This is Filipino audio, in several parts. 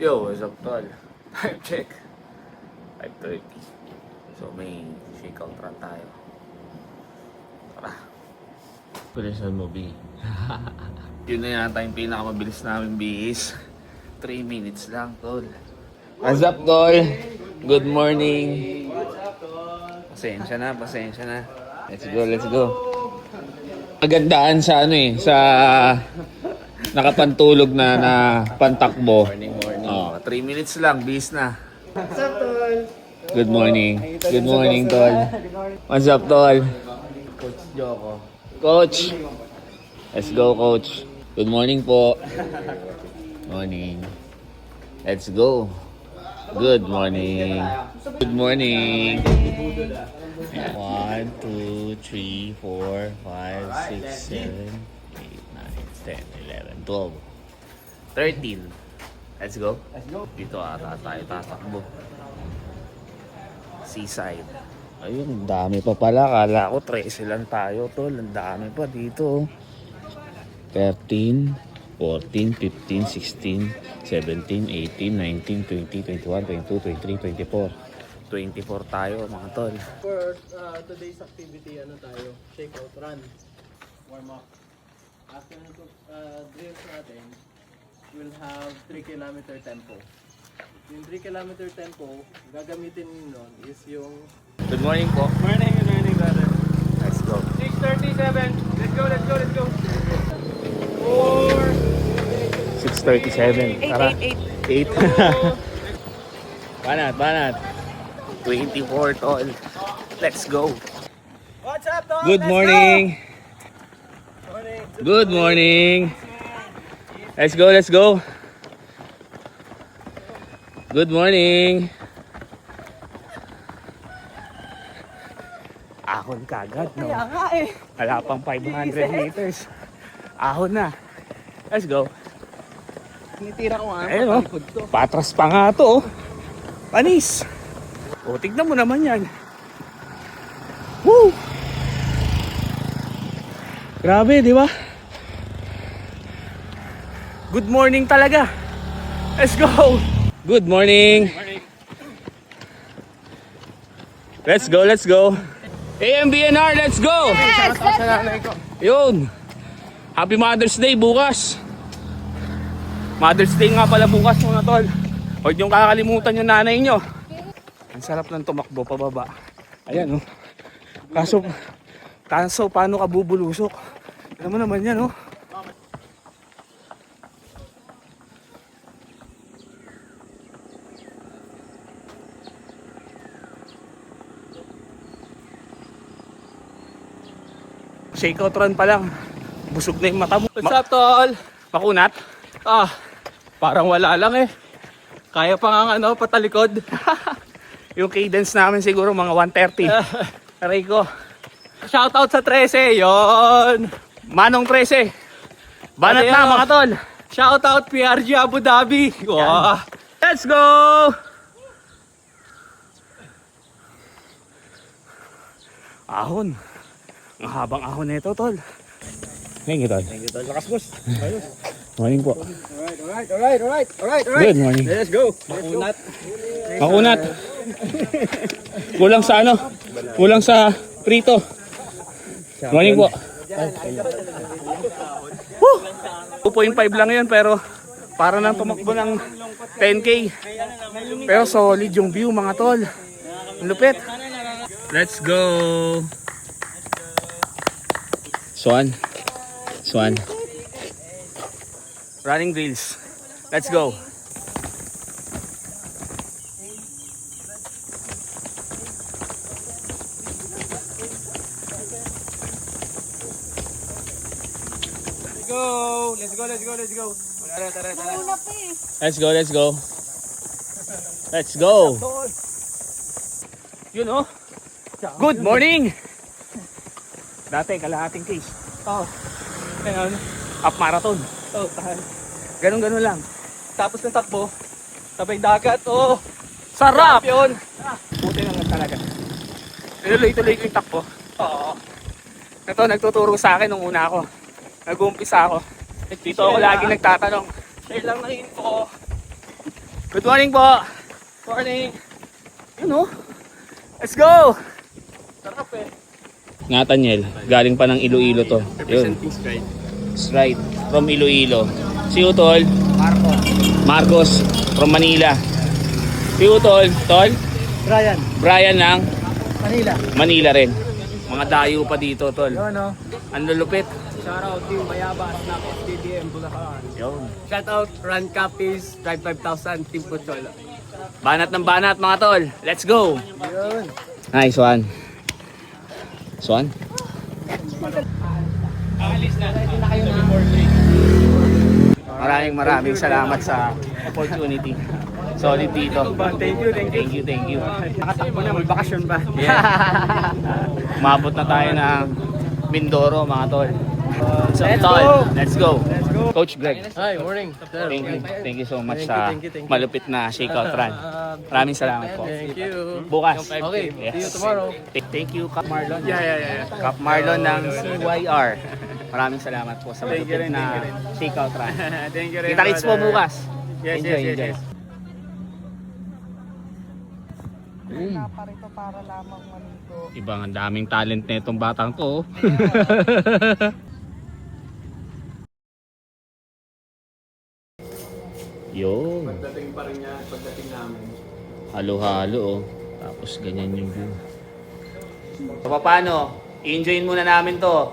Yo, what's up, tol? Time check. 5:30. So, may shakeout run tayo. Tara. Bilisan mo, B. Yun na yata yung pinakamabilis namin bihis. 3 minutes lang, tol. What's up, tol? Good morning. What's up, tol? Pasensya na, pasensya na. Let's go, let's go. Magandaan sa sa nakapantulog na pantakbo. Morning. 3 minutes lang, bis na. What's up, tol? Good morning. Good morning, tol. What's up, tol? Coach Joko. Coach. Let's go, coach. Good morning po. Morning. Let's go. Good morning. Good morning. 1, 2, 3, 4, 5, 6, 7, 8, 9, 10, 11, 12, 13. Let's go. Let's go. Dito ata tayo tatakbo. Seaside. Ayun, dami pa pala. Kala ko 13 lang tayo, tol. Ang dami pa dito. 13, 14, 15, 16, 17, 18, 19, 20, 21, 22, 23, 24. 24 tayo, mga tol. For today's activity, tayo? Shakeout run. Warm up. After drills natin, we'll have 3 kilometer tempo. Yung 3 kilometer tempo, gagamitin nun is yung... Good morning po. Morning, brother. Let's go. 6:37. Let's go. 6:37. Tara. 8. Banat. 24, tol. Let's go. What's up, tol? Good morning. Morning. Good morning. Let's go. Good morning. Ahon kagad, no? Kaya nga eh. Wala pang 500 meters. Ahon na. Let's go. Tinitira ko nga. Ayun, oh. Patras pa nga to, oh. Panis. O, tignan mo naman yan. Woo! Grabe, di ba? Good morning talaga. Let's go. Good morning. Let's go. AMBNR, let's go. Yun. Happy Mother's Day bukas. Mother's Day nga pala bukas, mga tol. Huwag niyong kakalimutan yung nanay niyo. Ang sarap ng tumakbo pababa. Ayan, oh. Kaso paano ka bubulusok? Alam mo naman yan, oh. Shakeout run pa lang. Busog na yung mata mo. What's up, tol? Makunat? Parang wala lang eh. Kaya pa nga patalikod. Yung cadence namin siguro mga 130. Aray ko. Shoutout sa 13, yon. Manong 13. Banat Pati, na, mga tol. Shoutout PRG Abu Dhabi. Wow. Let's go! Ahon. Ang habang ahon na ito, tol. Thank you, tol. Lakas, boss. Morning po. Alright. Good morning. Let's go. Makunat. Makunat. Kulang sa Kulang sa prito. Morning po. 2.5 lang yun, pero para nang tumakbo ng 10K. Pero solid yung view, mga tol. Ang lupit. Let's go. Swan. Running drills. Let's go. Let's go. Tara. Let's go. Yun, oh. Good morning. Dati kalahating case. Ayun. Half marathon. Ganun lang. Tapos ng takbo, sabay dagat. Sarap. Yun. Buti naman talaga. Tuloy-tuloy ko yung takbo. Oo. Ito, nagtuturo sa akin nung una ako. Nag-uumpisa ako. Dito ako lagi nagtatanong. Share lang ng info. Good morning po. Morning. Ano? Let's go! Sarap eh. Nathaniel, galing pa ng Iloilo to. Yun. Representing stride. Stride from Iloilo. Si Utol, Marco. Marcos from Manila. Si Utol, Tol, Brian. Brian ng Manila. Manila rin. Mga dayo pa dito, Tol. Yun no. Ang lulupit. Shoutout Team Bayabas ng SDDM Bulacan. Yun. Shoutout Run Capis, Drive 5000, Team Puchol. Banat ng banat mga Tol. Let's go! Yun. Nice one. Swan? Maraming salamat sa opportunity. Solid dito. Thank you. Thank you. Nakatakbo na, magbakasyon pa. Umabot na tayo ng Mindoro mga Tol. So, Let's Tol, go! let's go. Let's go. Coach Greg. Hi, morning. Sir. Thank you so much Thank you, sa thank you. malupit na shakeout run. Maraming salamat po. Thank you. Bukas. Okay, Yes. see you tomorrow. Thank you, Cap Marlon. Yeah. Cap Marlon ng CYR. Maraming salamat po sa malupit na shakeout run. Thank you rin. Kita-kits po bukas. Yes, Enjoy. Parito para lamang manito. Ibang ang daming talent na itong batang to. Yo, Pagdating pa rin niya, pagdating namin. halo-halo oh. Tapos ganyan yung view. So paano? I-enjoyin muna namin to.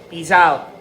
Peace out.